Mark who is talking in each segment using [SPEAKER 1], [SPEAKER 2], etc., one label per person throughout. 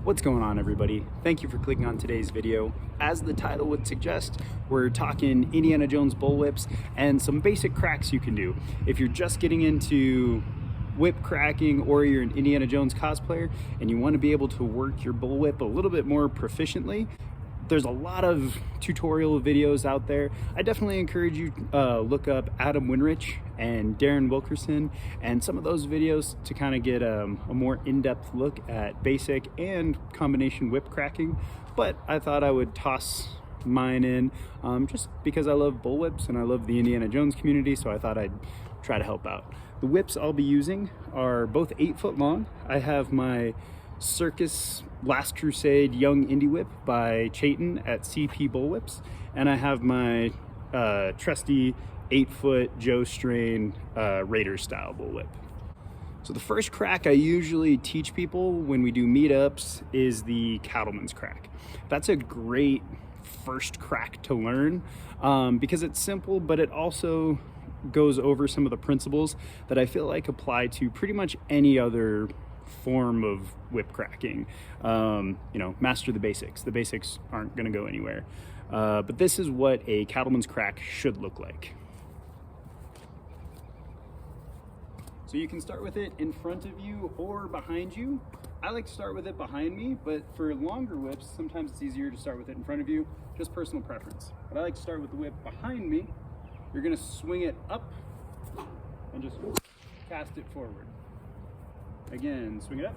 [SPEAKER 1] What's going on, everybody? Thank you for clicking on today's video. As the title would suggest, we're talking Indiana Jones bullwhips and some basic cracks you can do. If you're just getting into whip cracking or you're an Indiana Jones cosplayer and you want to be able to work your bullwhip a little bit more proficiently, there's a lot of tutorial videos out there. I definitely encourage you look up Adam Winrich and Darren Wilkerson and some of those videos to kind of get a more in-depth look at basic and combination whip cracking. But I thought I would toss mine in just because I love bullwhips and I love the Indiana Jones community, so I thought I'd try to help out. The whips I'll be using are both 8 foot long. I have my Circus Last Crusade Young Indy Whip by Chayton at CP Bullwhips, and I have my trusty 8 foot Joe Strain Raider style bullwhip. So the first crack I usually teach people when we do meetups is the Cattleman's Crack. That's a great first crack to learn because it's simple, but it also goes over some of the principles that I feel like apply to pretty much any other form of whip cracking. You know, master the basics. The basics aren't going to go anywhere. But this is what a Cattleman's Crack should look like. So you can start with it in front of you or behind you. I like to start with it behind me, but for longer whips, sometimes it's easier to start with it in front of you, just personal preference. But I like to start with the whip behind me. You're going to swing it up and just cast it forward. Again, swing it up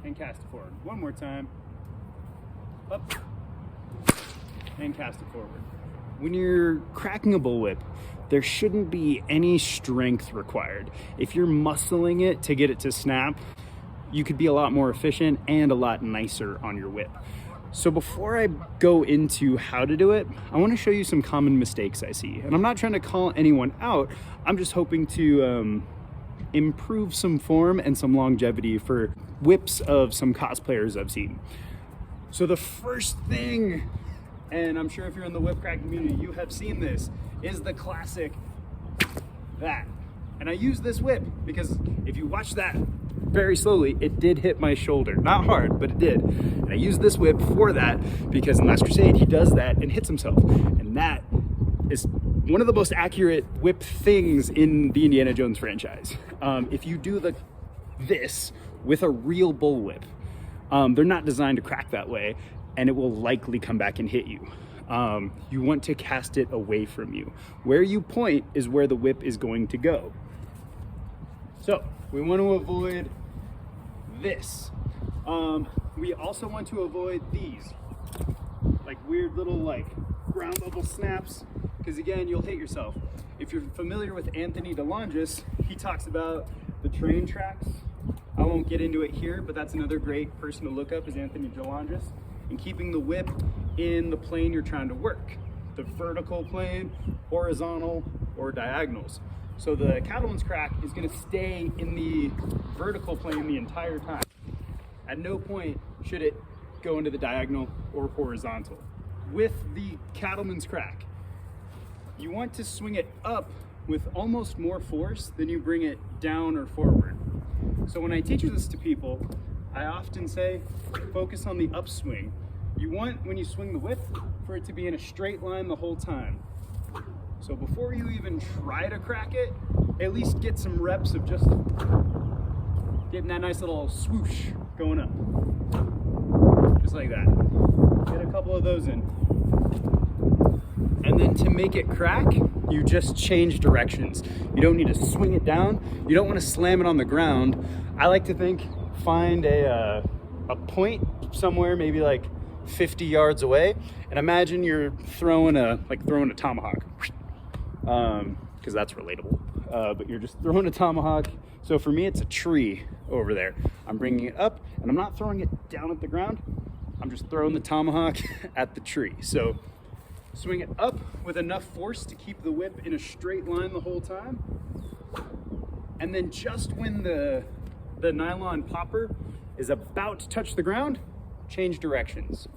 [SPEAKER 1] and cast it forward. One more time. Up and cast it forward. When you're cracking a bullwhip, there shouldn't be any strength required. If you're muscling it to get it to snap, you could be a lot more efficient and a lot nicer on your whip. So before I go into how to do it, I want to show you some common mistakes I see. And I'm not trying to call anyone out. I'm just hoping to improve some form and some longevity for whips of some cosplayers I've seen. So the first thing, and I'm sure if you're in the whip crack community, you have seen this, is the classic that. And I use this whip because if you watch that very slowly, it did hit my shoulder. Not hard, but it did. And I use this whip for that because in Last Crusade, he does that and hits himself. And that is one of the most accurate whip things in the Indiana Jones franchise. If you do this with a real bullwhip, they're not designed to crack that way, and it will likely come back and hit you. You want to cast it away from you. Where you point is where the whip is going to go. So we want to avoid this. We also want to avoid these, like weird little ground level snaps, because again, you'll hit yourself. If you're familiar with Anthony DeLongis, he talks about the train tracks. I won't get into it here, but that's another great person to look up is Anthony DeLongis, and keeping the whip in the plane you're trying to work, the vertical plane, horizontal, or diagonals. So the Cattleman's Crack is going to stay in the vertical plane the entire time. At no point should it go into the diagonal or horizontal. With the Cattleman's Crack, you want to swing it up with almost more force than you bring it down or forward. So when I teach this to people, I often say, focus on the upswing. You want, when you swing the whip, for it to be in a straight line the whole time. So before you even try to crack it, at least get some reps of just getting that nice little swoosh going up. Just like that. Get a couple of those in. And then to make it crack, you just change directions. You don't need to swing it down. You don't want to slam it on the ground. I like to find a point somewhere, maybe like 50 yards away, and imagine you're throwing a tomahawk, because that's relatable. But you're just throwing a tomahawk. So for me, it's a tree over there. I'm bringing it up, and I'm not throwing it down at the ground. I'm just throwing the tomahawk at the tree. So swing it up with enough force to keep the whip in a straight line the whole time. And then just when the nylon popper is about to touch the ground, change directions.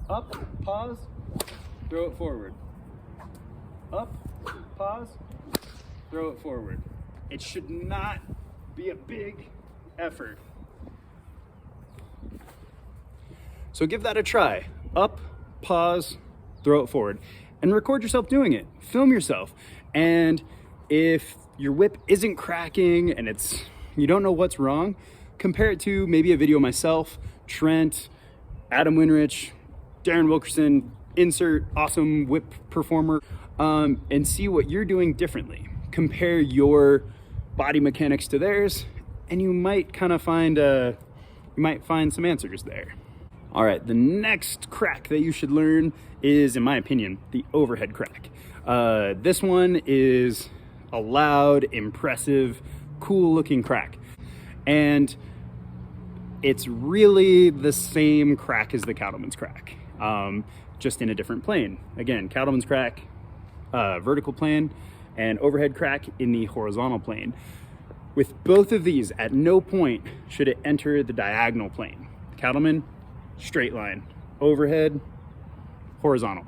[SPEAKER 1] Up, pause, throw it forward. Up, pause, throw it forward. It should not be a big effort. So give that a try. Up, pause, throw it forward, and record yourself doing it. Film yourself. And if your whip isn't cracking and you don't know what's wrong, compare it to maybe a video of myself, Trent, Adam Winrich, Darren Wilkerson, insert awesome whip performer, and see what you're doing differently. Compare your body mechanics to theirs, and you might kind of find some answers there. All right, the next crack that you should learn is, in my opinion, the overhead crack. This one is a loud, impressive, cool looking crack. And it's really the same crack as the Cattleman's Crack, just in a different plane. Again, Cattleman's Crack, vertical plane, and overhead crack in the horizontal plane. With both of these, at no point should it enter the diagonal plane. Cattleman, straight line. Overhead, horizontal.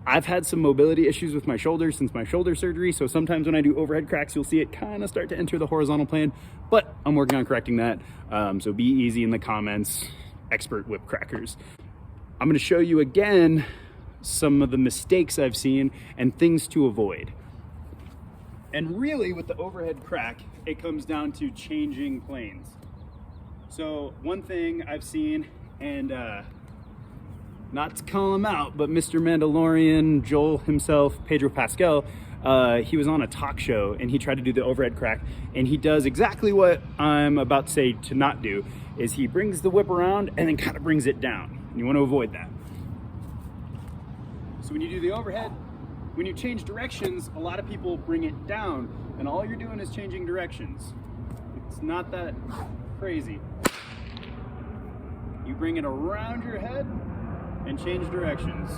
[SPEAKER 1] I've had some mobility issues with my shoulder since my shoulder surgery, so sometimes when I do overhead cracks, you'll see it kind of start to enter the horizontal plane, but I'm working on correcting that, so be easy in the comments, expert whip crackers. I'm gonna show you again some of the mistakes I've seen and things to avoid. And really with the overhead crack, it comes down to changing planes. So one thing I've seen, and not to call him out, but Mr. Mandalorian, Joel himself, Pedro Pascal, he was on a talk show and he tried to do the overhead crack, and he does exactly what I'm about to say to not do, is he brings the whip around and then kind of brings it down. And you want to avoid that. So when you do the overhead, when you change directions, a lot of people bring it down, and all you're doing is changing directions. It's not that crazy. You bring it around your head and change directions.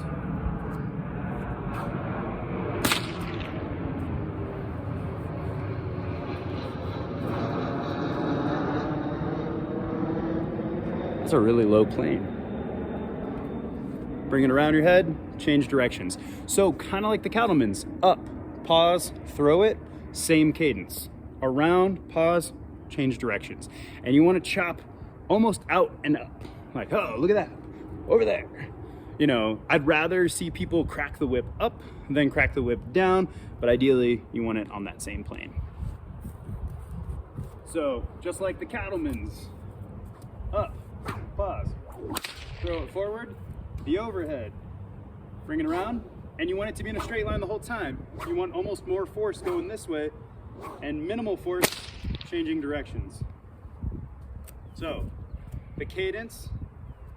[SPEAKER 1] That's a really low plane. Bring it around your head, change directions. So kind of like the Cattleman's, up, pause, throw it, same cadence. Around, pause, change directions. And you want to chop almost out and up. Like, oh, look at that, over there. You know, I'd rather see people crack the whip up than crack the whip down, but ideally you want it on that same plane. So just like the Cattleman's, up, pause, throw it forward, the overhead, bring it around, and you want it to be in a straight line the whole time. You want almost more force going this way and minimal force changing directions. So the cadence,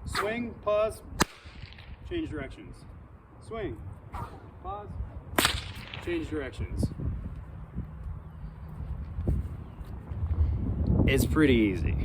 [SPEAKER 1] swing, pause, change directions. Swing, pause, change directions. It's pretty easy.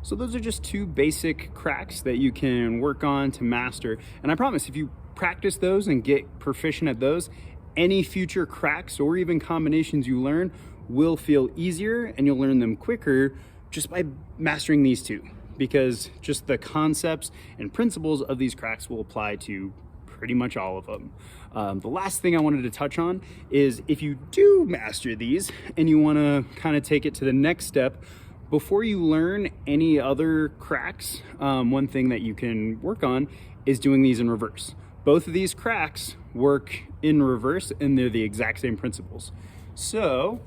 [SPEAKER 1] So those are just two basic cracks that you can work on to master. And I promise, if you practice those and get proficient at those, any future cracks or even combinations you learn will feel easier, and you'll learn them quicker just by mastering these two, because just the concepts and principles of these cracks will apply to pretty much all of them. The last thing I wanted to touch on is, if you do master these and you want to kind of take it to the next step, before you learn any other cracks, one thing that you can work on is doing these in reverse. Both of these cracks work in reverse, and they're the exact same principles. So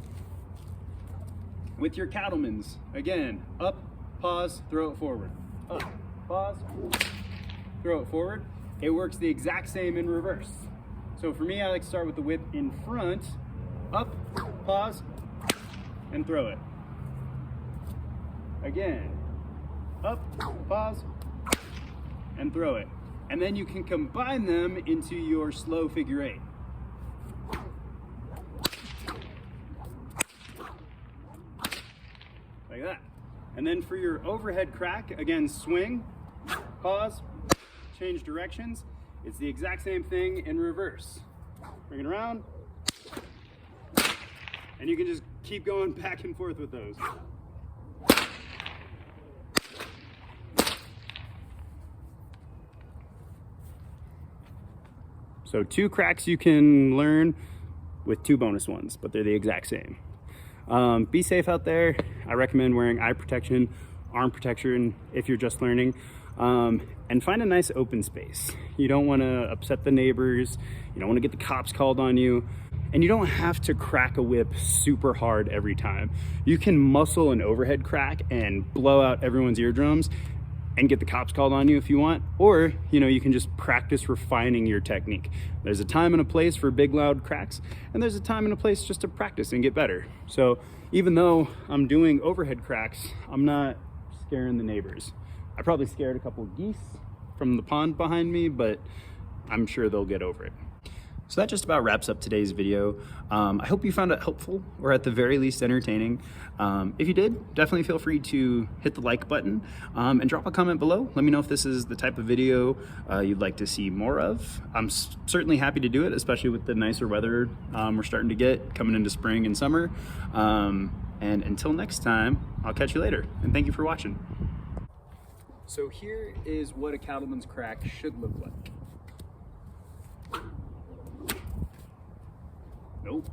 [SPEAKER 1] with your Cattlemans, again, up, pause, throw it forward. Up, pause, throw it forward. It works the exact same in reverse. So for me, I like to start with the whip in front, up, pause, and throw it. Again, up, pause, and throw it. And then you can combine them into your slow figure eight. Like that. And then for your overhead crack, again, swing, pause, change directions. It's the exact same thing in reverse. Bring it around, and you can just keep going back and forth with those. So two cracks you can learn with two bonus ones, but they're the exact same. Be safe out there. I recommend wearing eye protection, arm protection if you're just learning, and find a nice open space. You don't want to upset the neighbors, you don't want to get the cops called on you, and you don't have to crack a whip super hard every time. You can muscle an overhead crack and blow out everyone's eardrums and get the cops called on you if you want, or you can just practice refining your technique. There's a time and a place for big loud cracks, and there's a time and a place just to practice and get better. So even though I'm doing overhead cracks, I'm not scaring the neighbors. I probably scared a couple of geese from the pond behind me, but I'm sure they'll get over it. So that just about wraps up today's video. I hope you found it helpful, or at the very least entertaining. If you did, definitely feel free to hit the like button and drop a comment below. Let me know if this is the type of video you'd like to see more of. I'm certainly happy to do it, especially with the nicer weather we're starting to get coming into spring and summer. And until next time, I'll catch you later, and thank you for watching. So here is what a cattleman's crack should look like. Nope.